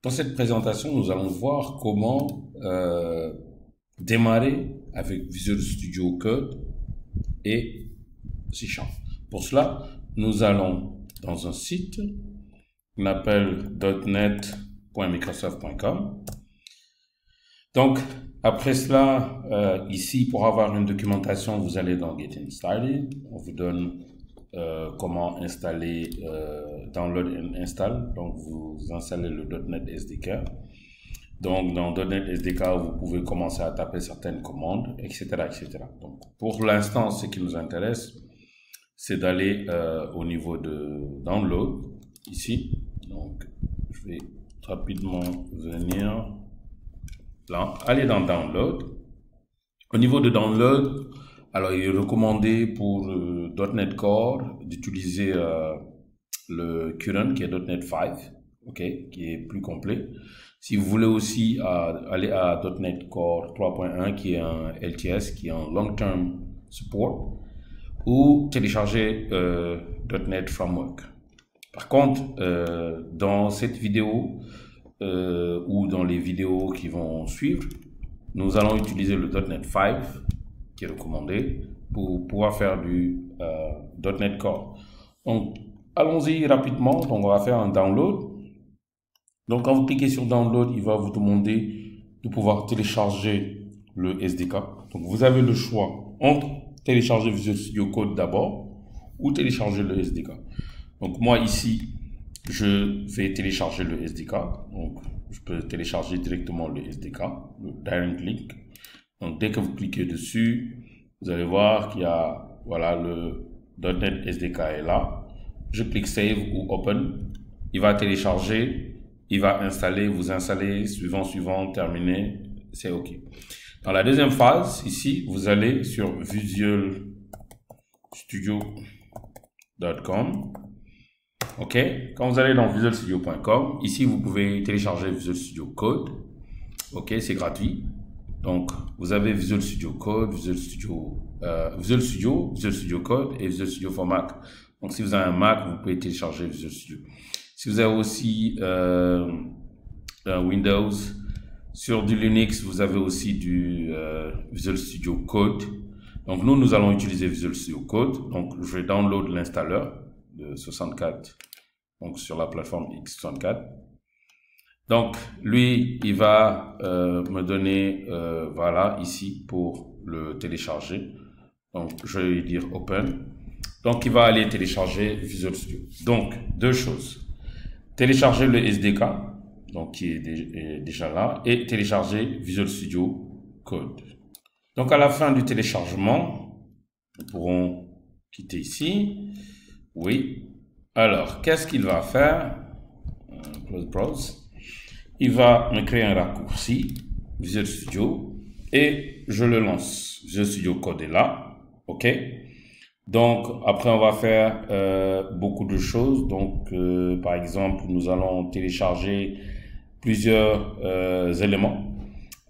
Dans cette présentation, nous allons voir comment démarrer avec Visual Studio Code et C#. Pour cela, nous allons dans un site qu'on appelle .net.microsoft.com. Donc, après cela, ici, pour avoir une documentation, vous allez dans Getting Started. On vous donne comment installer Download and Install. Donc, vous installez le .NET SDK. Donc, dans .NET SDK, vous pouvez commencer à taper certaines commandes, etc., etc. Donc, pour l'instant, ce qui nous intéresse, c'est d'aller au niveau de Download, ici. Donc, je vais rapidement venir là, aller dans Download. Au niveau de Download, alors il est recommandé pour .NET Core d'utiliser le current qui est .NET 5, ok, qui est plus complet. Si vous voulez aussi aller à .NET Core 3.1 qui est un LTS, qui est un Long Term Support, ou télécharger .NET Framework. Par contre, dans cette vidéo ou dans les vidéos qui vont suivre, nous allons utiliser le .NET 5 qui est recommandé pour pouvoir faire du .NET Core. Donc, allons-y rapidement. Donc, on va faire un download. Donc, quand vous cliquez sur download, il va vous demander de pouvoir télécharger le SDK. Donc, vous avez le choix entre télécharger Visual Studio Code d'abord ou télécharger le SDK. Donc, moi ici, je vais télécharger le SDK. Donc, je peux télécharger directement le SDK, le Direct Link. Donc, dès que vous cliquez dessus, vous allez voir qu'il y a, voilà, le .NET SDK est là. Je clique Save ou Open. Il va télécharger, il va installer, vous installez, suivant, terminé, c'est OK. Dans la deuxième phase, ici, vous allez sur visualstudio.com. OK. Quand vous allez dans visualstudio.com, ici, vous pouvez télécharger Visual Studio Code. OK, c'est gratuit. Donc, vous avez Visual Studio Code, Visual Studio Code et Visual Studio for Mac. Donc, si vous avez un Mac, vous pouvez télécharger Visual Studio. Si vous avez aussi Windows, sur du Linux, vous avez aussi du Visual Studio Code. Donc, nous allons utiliser Visual Studio Code. Donc, je vais download l'installeur de 64, donc sur la plateforme x64. Donc, lui, il va me donner, voilà, ici, pour le télécharger. Donc, je vais lui dire Open. Donc, il va aller télécharger Visual Studio. Donc, deux choses. Télécharger le SDK, donc qui est déjà là, et télécharger Visual Studio Code. Donc, à la fin du téléchargement, nous pourrons quitter ici. Oui. Alors, qu'est-ce qu'il va faire? Close Browse. Il va me créer un raccourci, Visual Studio, et je le lance. Visual Studio Code est là. OK. Donc, après, on va faire beaucoup de choses. Donc, par exemple, nous allons télécharger plusieurs éléments.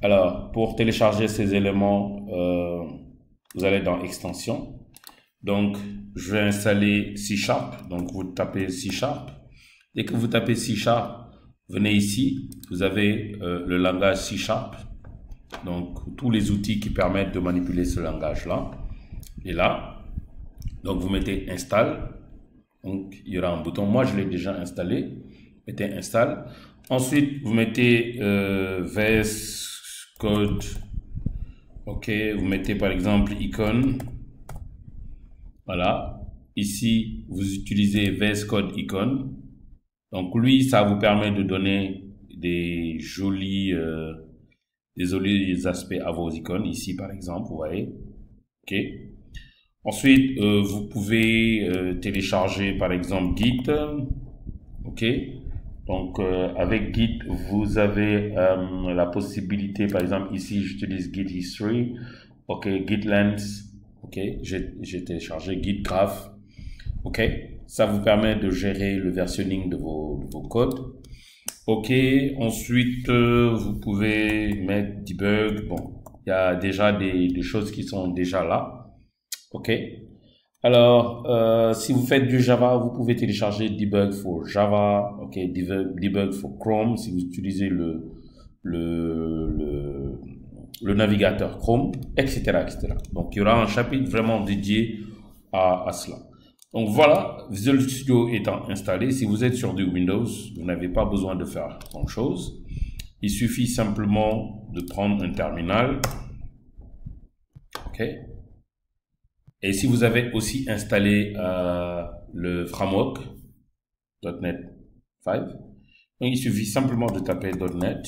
Alors, pour télécharger ces éléments, vous allez dans Extensions. Donc, je vais installer C#. Donc, vous tapez C#. Dès que vous tapez C#, venez ici. Vous avez le langage C#. Donc, tous les outils qui permettent de manipuler ce langage-là. Et là, donc vous mettez Install. Donc, il y aura un bouton. Moi, je l'ai déjà installé. Mettez Install. Ensuite, vous mettez VS Code. OK. Vous mettez par exemple Icon. Voilà. Ici, vous utilisez VS Code Icon. Donc, lui, ça vous permet de donner des jolis aspects à vos icônes. Ici, par exemple, vous voyez. OK. Ensuite, vous pouvez télécharger, par exemple, Git. OK. Donc, avec Git, vous avez la possibilité, par exemple, ici, j'utilise Git History. OK. Git Length. OK. J'ai téléchargé Git Graph. OK. Ça vous permet de gérer le versionning de vos codes. OK. Ensuite, vous pouvez mettre debug. Bon, il y a déjà des choses qui sont déjà là. OK. Alors, si vous faites du Java, vous pouvez télécharger Debug for Java, ok, Debug for Chrome, si vous utilisez le navigateur Chrome, etc., etc. Donc, il y aura un chapitre vraiment dédié à cela. Donc voilà, Visual Studio étant installé, si vous êtes sur du Windows, vous n'avez pas besoin de faire grand chose. Il suffit simplement de prendre un terminal, ok. Et si vous avez aussi installé le framework .NET 5, donc il suffit simplement de taper .NET.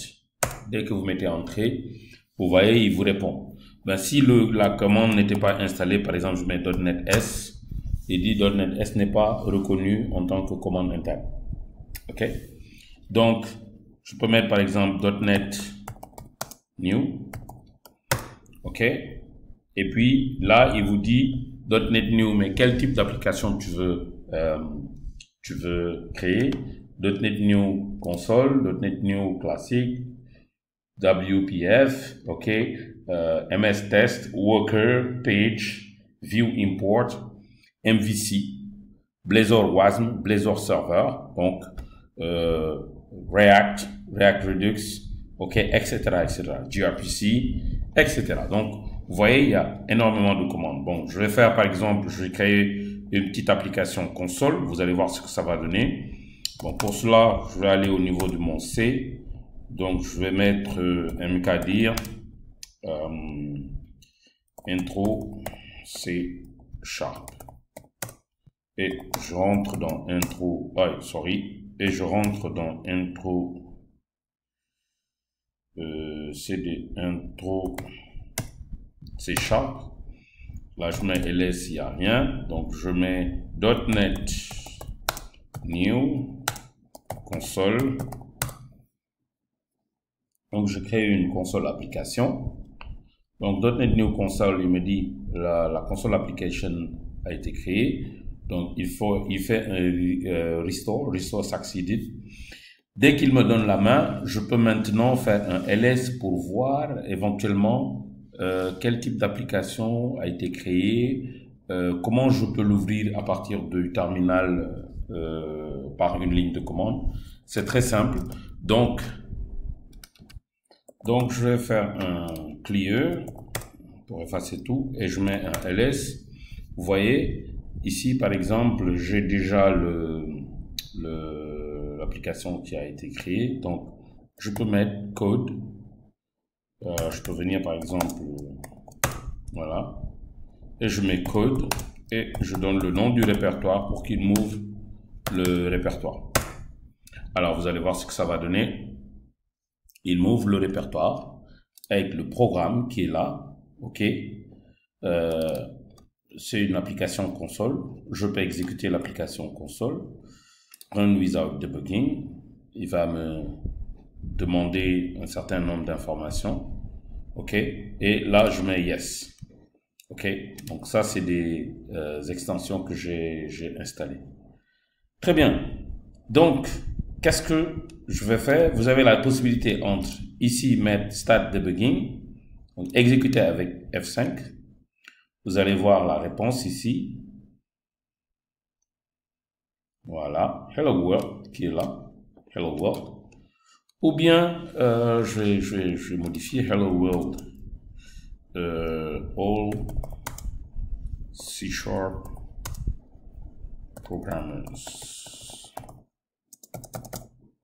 Dès que vous mettez entrée, vous voyez, il vous répond. Ben, si la commande n'était pas installée, par exemple, je mets .NET S, il dit .NET S n'est pas reconnu en tant que commande interne. Ok? Donc, je peux mettre par exemple .NET New. Ok? Et puis là, il vous dit .NET New, mais quel type d'application tu veux créer? .NET New Console, .NET New Classic, WPF, ok, MS Test, Worker, Page, View Import, MVC, Blazor WASM, Blazor Server, donc React Redux, ok, etc., etc., gRPC, etc. Donc, vous voyez, il y a énormément de commandes. Bon, je vais faire, par exemple, je vais créer une petite application console. Vous allez voir ce que ça va donner. Bon, pour cela, je vais aller au niveau de mon C. Donc, je vais mettre mkdir intro C#. Et je rentre dans intro, et je rentre dans intro cd intro C#. Là, je mets ls, il n'y a rien. Donc, je mets .NET New console. Donc, je crée une console application. Donc, .NET New console, il me dit la console application a été créée. Donc, il fait un restore succeeded. Dès qu'il me donne la main, je peux maintenant faire un ls pour voir éventuellement quel type d'application a été créé, comment je peux l'ouvrir à partir du terminal par une ligne de commande. C'est très simple. Donc, je vais faire un clear pour effacer tout et je mets un ls. Vous voyez, ici par exemple, j'ai déjà l'application qui a été créée. Donc, je peux mettre code. Je peux venir par exemple, voilà, et je mets code et je donne le nom du répertoire pour qu'il m'ouvre le répertoire. Alors, vous allez voir ce que ça va donner. Il m'ouvre le répertoire avec le programme qui est là, ok. C'est une application console. Je peux exécuter l'application console. Run without debugging. Il va me demander un certain nombre d'informations, ok. Et là, je mets yes, ok. Donc ça, c'est des extensions que j'ai installées. Très bien. Donc, qu'est-ce que je vais faire? Vous avez la possibilité entre ici mettre start debugging, donc exécuter avec F5. Vous allez voir la réponse ici. Voilà, Hello World qui est là. Hello World. Ou bien, je vais modifier Hello World. All C# programmers.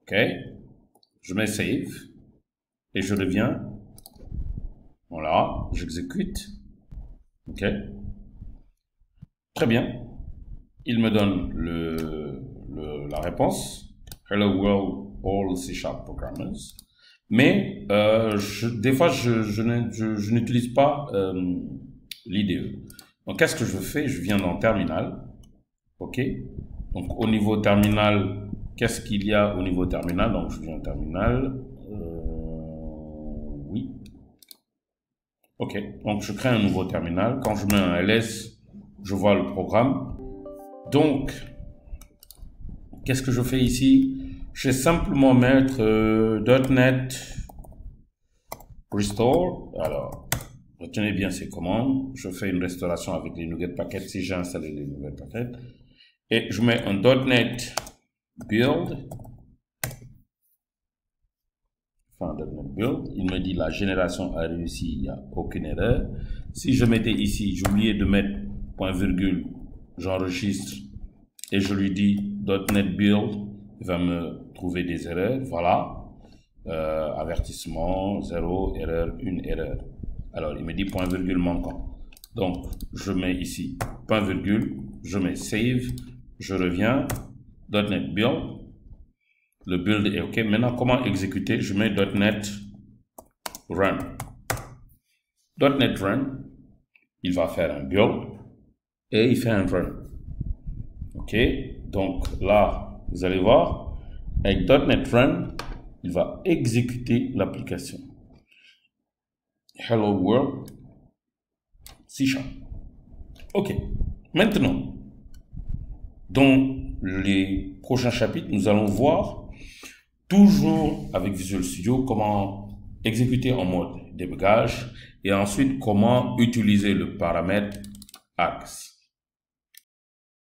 Ok, je mets save et je reviens. Voilà, j'exécute. Ok, très bien. Il me donne la réponse. Hello World, all C# programmers. Mais des fois, je n'utilise pas l'IDE. Donc, qu'est-ce que je fais? Je viens dans Terminal. Ok. Donc, au niveau Terminal, qu'est-ce qu'il y a au niveau Terminal? Donc, je viens au Terminal. Oui. Ok. Donc, je crée un nouveau Terminal. Quand je mets un ls, je vois le programme. Donc, qu'est-ce que je fais ici? Je vais simplement mettre .NET Restore. Alors, Retenez bien ces commandes. Je fais une restauration avec les NuGet Packets si j'ai installé les NuGet Packets. Et je mets un .NET Build. Enfin, .NET Build. Il me dit la génération a réussi, il n'y a aucune erreur. Si je mettais ici, j'ai oublié de mettre point virgule, j'enregistre et je lui dis .NET Build, il va me trouver des erreurs. Voilà. Avertissement, 0, erreur, 1 erreur. Alors, il me dit point virgule manquant. Donc, je mets ici point virgule, je mets save, je reviens, .NET Build, le build est OK. Maintenant, comment exécuter? Je mets .NET Run. .NET Run, il va faire un build et il fait un run. OK? Donc là, vous allez voir, avec .NET Run, il va exécuter l'application. Hello World, C#. OK. Maintenant, dans les prochains chapitres, nous allons voir, toujours avec Visual Studio, comment exécuter en mode débugage et ensuite comment utiliser le paramètre Axe.